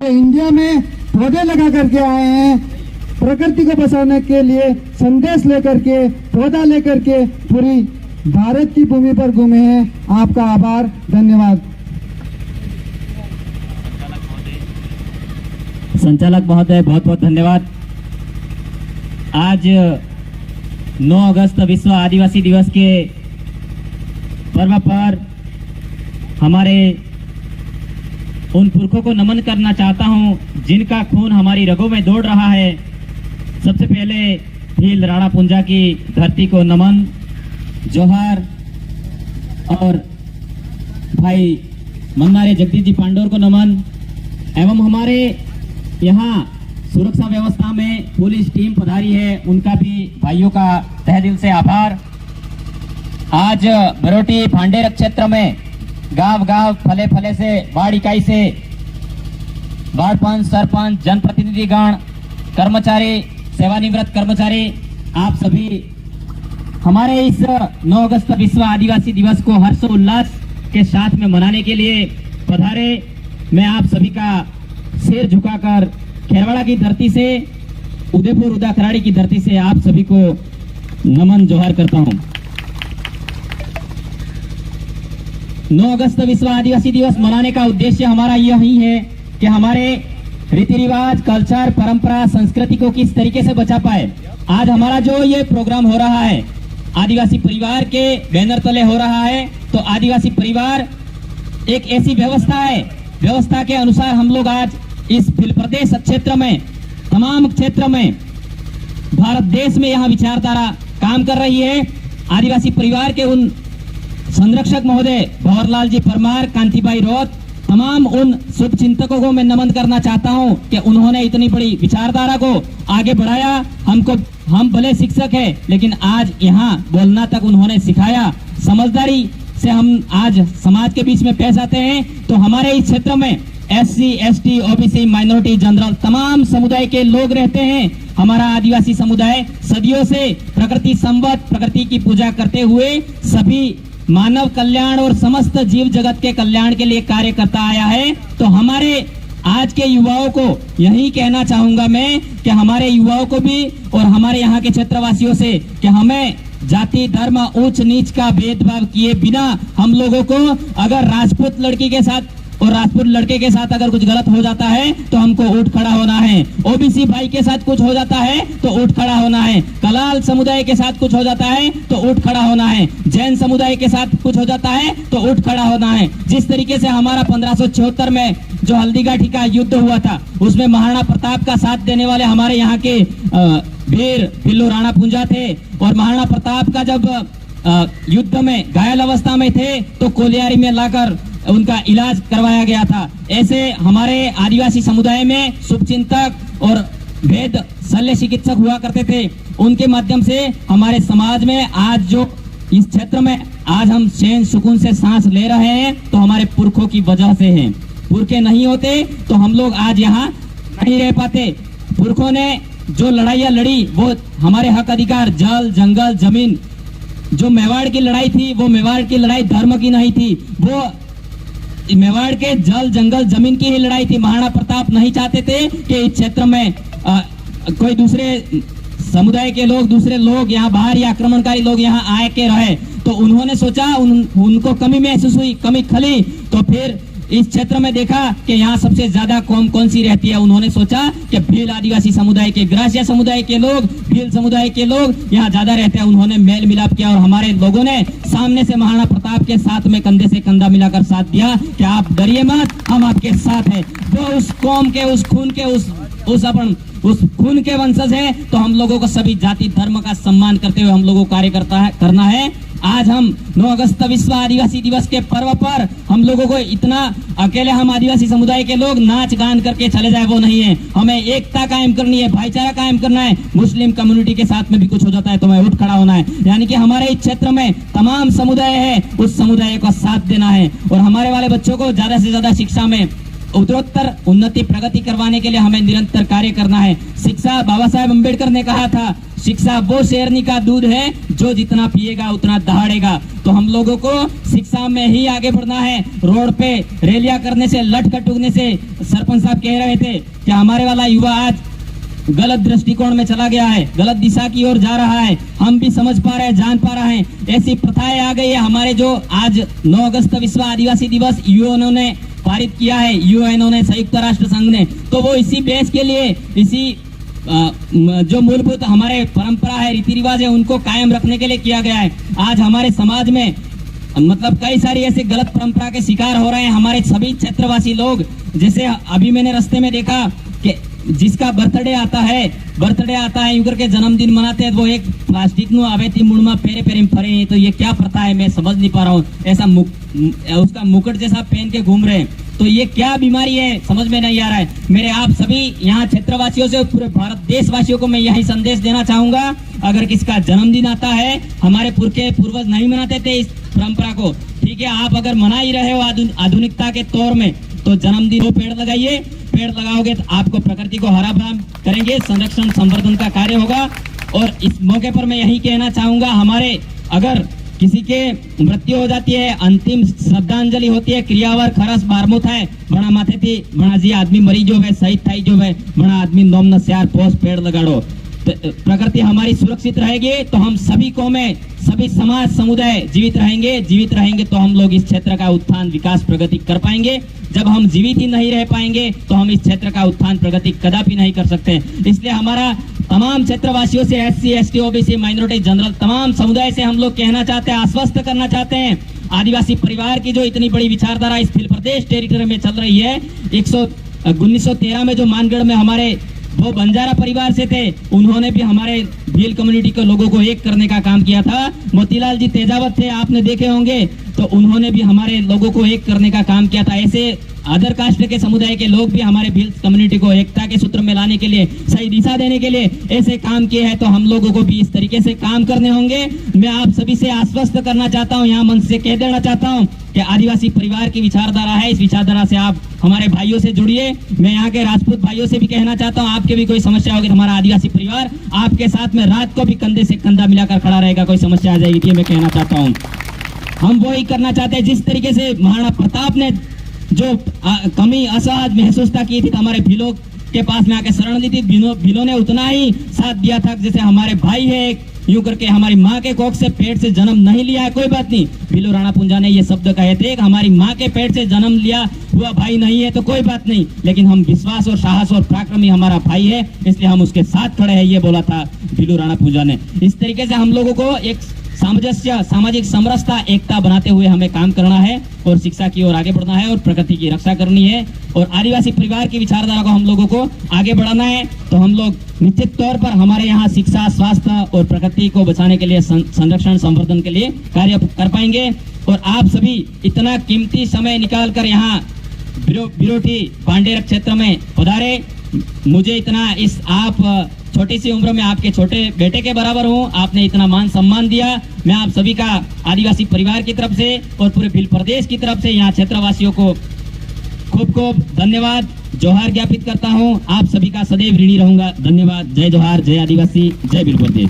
India में पौधे लगा करके आए हैं, प्रकृति को बचाने के लिए संदेश लेकर के, पौधा लेकर के पूरी भारत की भूमि पर घूमे हैं। आपका आभार, धन्यवाद। संचालक महोदय, बहुत बहुत धन्यवाद। आज 9 अगस्त विश्व आदिवासी दिवस के पर्व पर हमारे उन पुरखों को नमन करना चाहता हूं जिनका खून हमारी रगों में दौड़ रहा है। सबसे पहले भील राणा पुंजा की धरती को नमन, जोहार, और भाई मन्नारे जगदीश जी पांडोर को नमन, एवं हमारे यहाँ सुरक्षा व्यवस्था में पुलिस टीम पधारी है, उनका भी भाइयों का तहे दिल से आभार। आज बरोटी फांडेर क्षेत्र में गांव-गांव, फले-फले से, वार्ड इकाई से, वार्ड पंच, सरपंच, जनप्रतिनिधिगण, कर्मचारी, सेवानिवृत्त कर्मचारी, आप सभी हमारे इस 9 अगस्त विश्व आदिवासी दिवस को हर्षोल्लास के साथ में मनाने के लिए पधारे। मैं आप सभी का सिर झुकाकर खेरवाड़ा की धरती से, उदयपुर उदाखराड़ी की धरती से आप सभी को नमन जोहार करता हूं। 9 अगस्त विश्व आदिवासी दिवस मनाने का उद्देश्य हमारा यही है कि हमारे रीति रिवाज, कल्चर, परंपरा, संस्कृति को किस तरीके से बचा पाए। आज हमारा जो ये प्रोग्राम हो रहा है आदिवासी परिवार के बैनर तले हो रहा है, तो आदिवासी परिवार एक ऐसी व्यवस्था है, व्यवस्था के अनुसार हम लोग आज इस भील प्रदेश क्षेत्र में, तमाम क्षेत्र में, भारत देश में यहाँ विचारधारा काम कर रही है। आदिवासी परिवार के उन संरक्षक महोदय भंवरलाल जी परमार, कांतिबाई रोत, तमाम उन शुभ चिंतकों को मैं नमन करना चाहता हूं कि उन्होंने इतनी बड़ी विचारधारा को आगे बढ़ाया। हम भले शिक्षक हैं, लेकिन आज यहाँ बोलना तक उन्होंने सिखाया। समझदारी से हम आज समाज के बीच में पेश आते हैं। तो हमारे इस क्षेत्र में SC, ST, OBC, minority, general, तमाम समुदाय के लोग रहते हैं। हमारा आदिवासी समुदाय सदियों से प्रकृति संवत, प्रकृति की पूजा करते हुए सभी मानव कल्याण और समस्त जीव जगत के कल्याण के लिए कार्य करता आया है। तो हमारे आज के युवाओं को यही कहना चाहूंगा मैं कि हमारे युवाओं को भी और हमारे यहाँ के क्षेत्रवासियों से कि हमें जाति, धर्म, ऊंच नीच का भेदभाव किए बिना हम लोगों को अगर राजपूत लड़की के साथ और राजपूत लड़के के साथ अगर कुछ गलत हो जाता है तो हमको उठ खड़ा होना है। OBC भाई के साथ कुछ हो जाता है तो उठ खड़ा होना है। कलाल समुदाय के साथ कुछ हो जाता है तो उठ खड़ा होना है। जैन समुदाय के साथ कुछ हो जाता है तो उठ खड़ा होना है। जिस तरीके से हमारा 1576 में जो हल्दीघाटी का युद्ध हुआ था, उसमें महाराणा प्रताप का साथ देने वाले हमारे यहाँ के वीर भील राणा पुंजा थे, और महाराणा प्रताप का जब युद्ध में घायल अवस्था में थे तो कोलियारी में लाकर उनका इलाज करवाया गया था। ऐसे हमारे आदिवासी समुदाय में शुभचिंतक और वेद शल्य चिकित्सक हुआ करते थे। उनके माध्यम से हमारे समाज में आज जो इस क्षेत्र में आज हम चैन सुकून से सांस ले रहे हैं तो हमारे पुरखों की वजह से हैं। पुरखे नहीं होते तो हम लोग आज यहाँ नहीं रह पाते। पुरखों ने जो लड़ाइयाँ लड़ी वो हमारे हक अधिकार, जल, जंगल, जमीन, जो मेवाड़ की लड़ाई थी वो मेवाड़ की लड़ाई धर्म की नहीं थी, वो मेवाड़ के जल, जंगल, जमीन की ही लड़ाई थी। महाराणा प्रताप नहीं चाहते थे कि इस क्षेत्र में कोई दूसरे समुदाय के लोग, दूसरे लोग यहाँ बाहर या आक्रमणकारी लोग यहाँ आए के रहे। तो उन्होंने सोचा, उनको कमी महसूस हुई, कमी खली, तो फिर इस क्षेत्र में देखा कि यहाँ सबसे ज्यादा कौम कौन सी रहती है। उन्होंने सोचा कि भील आदिवासी समुदाय के, ग्रासिया समुदाय के लोग, भील समुदाय के लोग यहाँ ज्यादा रहते हैं। उन्होंने मेल मिलाप किया और हमारे लोगों ने सामने से महाराणा प्रताप के साथ में कंधे से कंधा मिलाकर साथ दिया कि आप डरिए मत, हम आपके साथ हैं। वो उस कौम के, उस खून के, उस खून के वंशज है। तो हम लोगों को सभी जाति धर्म का सम्मान करते हुए हम लोगों को कार्य करना है। आज हम 9 अगस्त विश्व आदिवासी दिवस के पर्व पर हम लोगों को इतना अकेले हम आदिवासी समुदाय के लोग नाच गान करके चले जाए वो नहीं है। हमें एकता कायम करनी है, भाईचारा कायम करना है। मुस्लिम कम्युनिटी के साथ में भी कुछ हो जाता है तो हमें उठ खड़ा होना है। यानी कि हमारे इस क्षेत्र में तमाम समुदाय है, उस समुदाय को साथ देना है और हमारे वाले बच्चों को ज्यादा से ज्यादा शिक्षा में उत्तरोत्तर उन्नति प्रगति करवाने के लिए हमें निरंतर कार्य करना है। शिक्षा, बाबा साहेब अम्बेडकर ने कहा था, शिक्षा वो शेरनी का दूध है जो जितना पिएगा उतना दहाड़ेगा। तो हम लोगों को शिक्षा में ही आगे बढ़ना है। रोड पे रैलियां करने से, लठ कटूकने से, सरपंच साहब कह रहे थे कि हमारे वाला युवा आज गलत दृष्टिकोण में चला गया है, गलत दिशा की ओर जा रहा है। हम भी समझ पा रहे हैं, जान पा रहे हैं, ऐसी प्रथाएं आ गई है। हमारे जो आज 9 अगस्त विश्व आदिवासी दिवस यूएनओ ने पारित किया है, यूएनओ ने, संयुक्त राष्ट्र संघ ने, तो वो इसी बेस के लिए, इसी जो मूलभूत हमारे परंपरा है, रीति रिवाज है, उनको कायम रखने के लिए किया गया है। आज हमारे समाज में मतलब कई सारी ऐसे गलत परंपरा के शिकार हो रहे हैं हमारे सभी क्षेत्रवासी लोग। जैसे अभी मैंने रास्ते में देखा कि जिसका बर्थडे आता है यूं करके जन्मदिन मनाते हैं, वो एक प्लास्टिक नु आवे थी मुड़ में पेरे पेरे में फरे। तो ये क्या प्रथा है, मैं समझ नहीं पा रहा हूँ। ऐसा उसका मुकुट जैसा पहन के घूम रहे हैं, तो ये क्या बीमारी है, समझ में नहीं आ रहा है। मेरे आप सभी यहाँ क्षेत्रवासियों से, पूरे भारत देशवासियों को मैं यही संदेश देना चाहूंगा, अगर किसका जन्मदिन आता है, हमारे पूर्वज नहीं मनाते थे इस परंपरा को, ठीक है, आप अगर मना ही रहे हो आधुनिकता के तौर में, तो जन्मदिन को पेड़ लगाइए। पेड़ लगाओगे तो आपको प्रकृति को हरा भरा करेंगे, संरक्षण संवर्धन का कार्य होगा। और इस मौके पर मैं यही कहना चाहूंगा, हमारे अगर किसी के मृत्यु हो जाती है, अंतिम श्रद्धांजलि होती है, क्रियावर खरस बारमो थाय बड़ा माथे थी बड़ा जी आदमी मरी जो है, शहीद थाई जो है, बड़ा आदमी नोम न स्यार पोस पेड़ लगाड़ो। प्रकृति हमारी सुरक्षित रहेगी तो हम सभी कौमें, सभी समाज समुदाय जीवित रहेंगे तो हम लोग इस क्षेत्र का उत्थान, विकास, प्रगति कर पाएंगे। जब हम जीवित ही नहीं रह पाएंगे तो हम इस क्षेत्र का उत्थान, प्रगति कदापि नहीं कर सकते। इसलिए हमारा तमाम क्षेत्रवासियों से, SC, ST, OBC, minority, general, तमाम समुदाय से हम लोग कहना चाहते हैं, आश्वस्त करना चाहते हैं, आदिवासी परिवार की जो इतनी बड़ी विचारधारा इस हिल प्रदेश टेरिटरी में चल रही है, 1913 में जो मानगढ़ में हमारे वो बंजारा परिवार से थे, उन्होंने भी हमारे भील कम्युनिटी के लोगों को एक करने का काम किया था। मोतीलाल जी तेजावत थे, आपने देखे होंगे, तो उन्होंने भी हमारे लोगों को एक करने का काम किया था। ऐसे अदर कास्ट के समुदाय के लोग भी हमारे भील कम्युनिटी को एकता के सूत्र में लाने के लिए, सही दिशा देने के लिए ऐसे काम किए हैं। तो हम लोगों को भी इस तरीके से काम करने होंगे। मैं आप सभी से आश्वस्त करना चाहता हूँ, यहाँ मंच से कह देना चाहता हूँ कि आदिवासी परिवार की विचारधारा है, इस विचारधारा से आप हमारे भाइयों से जुड़िए। मैं यहाँ के राजपूत भाइयों से भी कहना चाहता हूँ, आपके भी कोई समस्या होगी तो हमारा आदिवासी परिवार आपके साथ में रात को भी कंधे से कंधा मिलाकर खड़ा रहेगा, कोई समस्या आ जाएगी, ये मैं कहना चाहता हूँ। हम वही करना चाहते हैं जिस तरीके से महाराणा प्रताप ने जो कमी, असहज महसूसता की थी, तो हमारे भीलों के पास में आके शरण ली थी, भीलों ने उतना ही साथ दिया था। जैसे हमारे भाई है, यूं करके हमारी माँ के कोख से, पेट से जन्म नहीं लिया है, कोई बात नहीं, भीलो राणा पुंजा ने ये शब्द कहे थे, हमारी माँ के पेट से जन्म लिया हुआ भाई नहीं है तो कोई बात नहीं, लेकिन हम विश्वास और साहस और पराक्रमी हमारा भाई है, इसलिए हम उसके साथ खड़े हैं, ये बोला था भीलो राणा पुंजा ने। इस तरीके से हम लोगों को एक सामंजस्य, सामाजिक समरसता, एकता बनाते हुए हमें काम करना है और शिक्षा की ओर आगे बढ़ना है और प्रकृति की रक्षा करनी है और आदिवासी परिवार की विचारधारा को हम लोगों को आगे बढ़ाना है। तो हम लोग निश्चित तौर पर हमारे यहाँ शिक्षा, स्वास्थ्य और प्रकृति को बचाने के लिए, संरक्षण संवर्धन के लिए कार्य कर पाएंगे। और आप सभी इतना कीमती समय निकाल कर यहाँ बिरोठी पांडेर क्षेत्र में पधारे, मुझे इतना इस आप छोटी सी उम्र में आपके छोटे बेटे के बराबर हूँ, आपने इतना मान सम्मान दिया, मैं आप सभी का आदिवासी परिवार की तरफ से और पूरे भील प्रदेश की तरफ से यहाँ क्षेत्रवासियों को खूब खूब धन्यवाद, जोहार ज्ञापित करता हूँ। आप सभी का सदैव ऋणी रहूंगा। धन्यवाद। जय जोहार, जय आदिवासी, जय भील प्रदेश।